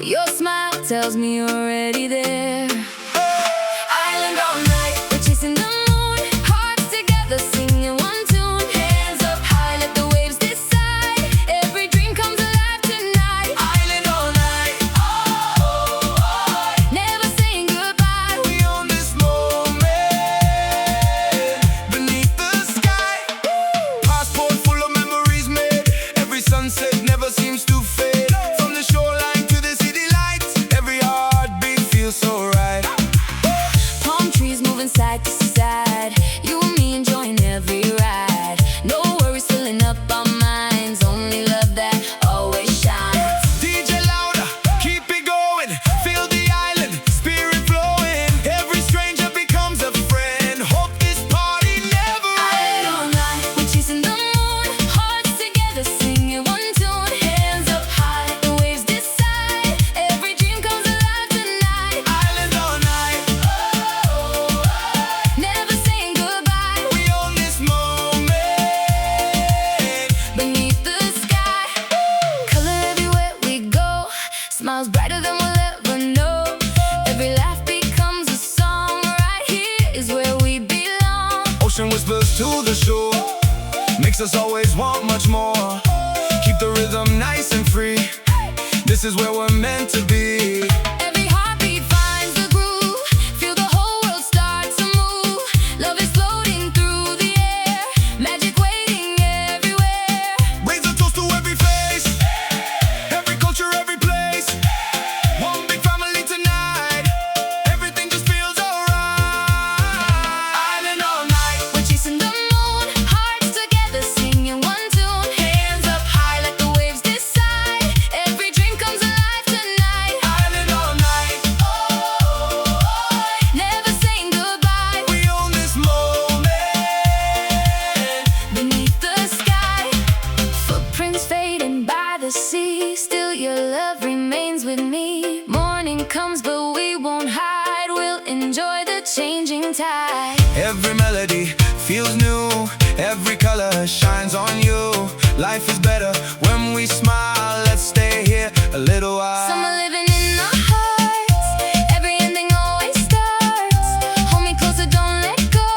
Your smile tells me you're already there. Island all night, we're chasing the moon. Hearts together, singing one tune. Hands up high, let the waves decide. Every dream comes alive tonight. Island all night, oh, oh, oh. Never saying goodbye. We own this moment beneath the sky. Passport full of memories made. Every sunset never seems to fade. From the shoreline to the city lights, every heartbeat feels so right. Palm trees moving side to side. You and me enjoying every ride. No worries filling up our minds. Only love that always shines. DJ louder, keep it going. Feel the island, spirit flowing. Every stranger becomes a friend. Hope this party never Island all ends. night, we're chasing the moon. Hearts together, singing one tune. Hands up high, the waves decide. Every dream comes alive tonight. Island all night, Oh, oh, oh. Never saying goodbye. we own this moment Beneath the sky, color everywhere we go. Smiles brighter than we'll ever know. Every laugh becomes a song. Right here is where we belong. Ocean whispers to the shore, makes us always want much more. Keep the rhythm nice and free. This is where we're meant to be. Every heartbeat finds the groove. Feel the whole world start to move. Love is floating through the air. Magic waiting everywhere. Raise a toast to every face, every culture, every place. One big family tonight. Everything just feels alright. Island all night, We're chasing the moon. Hearts together, singing one tune. Hands up high, let the waves decide. Every dream comes alive tonight. island all night. Oh, oh, oh. Never saying goodbye. We own this moment Beneath the sky, footprints fading by the sea. Still your love remains with me. Morning comes but we won't hide. We'll enjoy the changing tide. Every melody feels new. Every color shines on you. Life is better when we smile. Let's stay here a little while. Summer living in our hearts. Every ending always starts. Hold me closer, don't let go.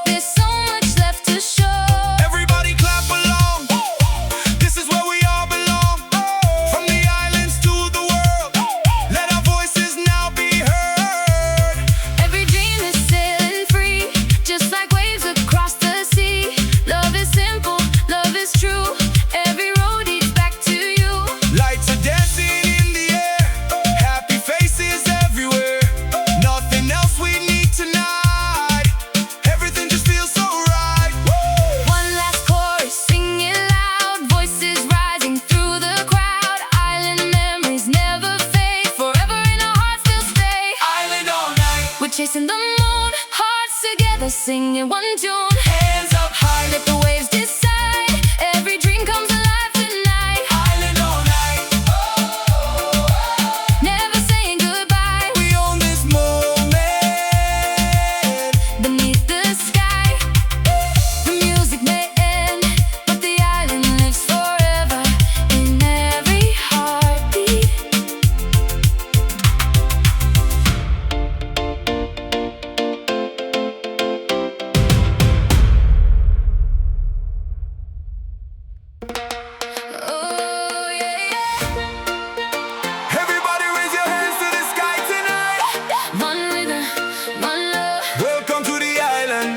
There's so much left to show. Everybody clap along. This is where we all belong. From the islands to the world, let our voices now be heard. Every dream is sailing free, just like waves across the sea. Love is simple, love is true. Every road leads back to you. Lights are dancing in the air. Happy faces everywhere. Nothing else we need tonight. Everything just feels so right. One last chorus, sing it loud. Voices rising through the crowd. Island memories never fade. Forever in our hearts they'll stay. Island all night. We're chasing the moon, hearts together, singing one tune. Hands up high. Let the waves decide. Every dream comes alive tonight. Island all night. Oh, oh, oh. Never saying goodbye. We own this moment Beneath the sky, the music may end, but the island lives forever in every heartbeat. Oh yeah, yeah. Everybody raise your hands to the sky tonight. One rhythm, one love. Welcome to the island.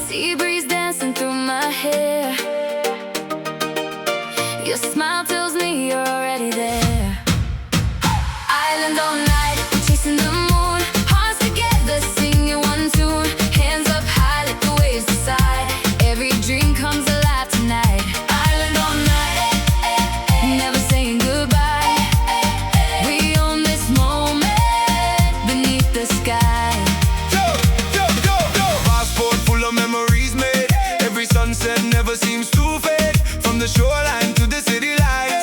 Sea breeze dancing through my hair. Your smile tells me you're already there. Island all night, we're chasing the moon. Hearts together, singing one tune. Hands up high, let the waves decide. Every dream comes alive tonight. Island all night, never saying goodbye. We own this moment beneath the sky. Go, go, go, go. Passport full of memories made. Every sunset never seems to fade. From the shoreline to the city lights,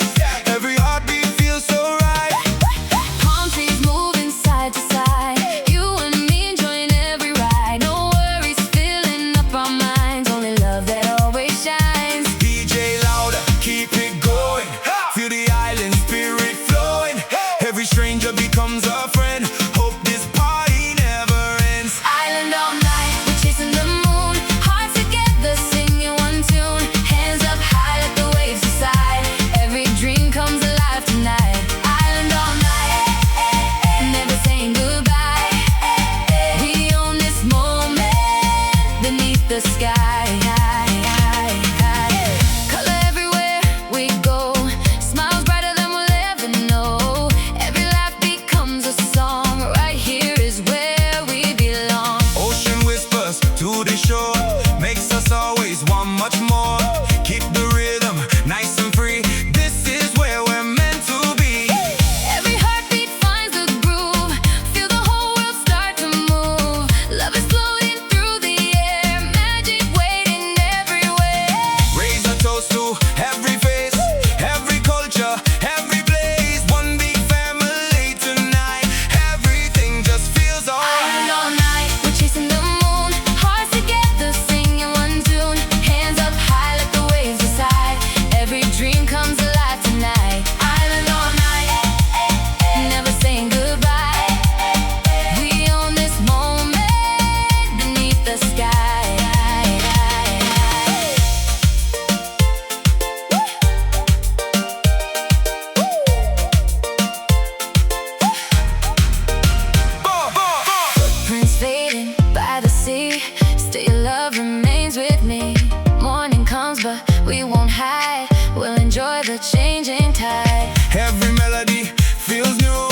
a changing tide. Every melody feels new,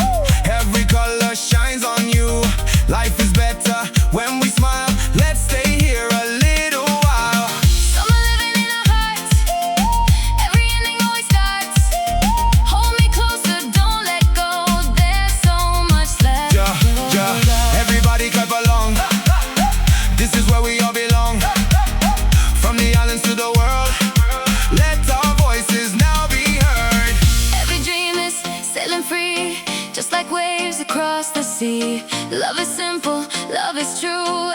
every color shines on you. Life is better when we smile. Let's stay here a little while. Summer living in our hearts, every ending always starts. Hold me closer, don't let go, there's so much left. Everybody clap along. This is where we all belong. From the islands to the world, let our voices now be heard. Every dream is sailing free, just like waves across the sea. Love is simple, love is true.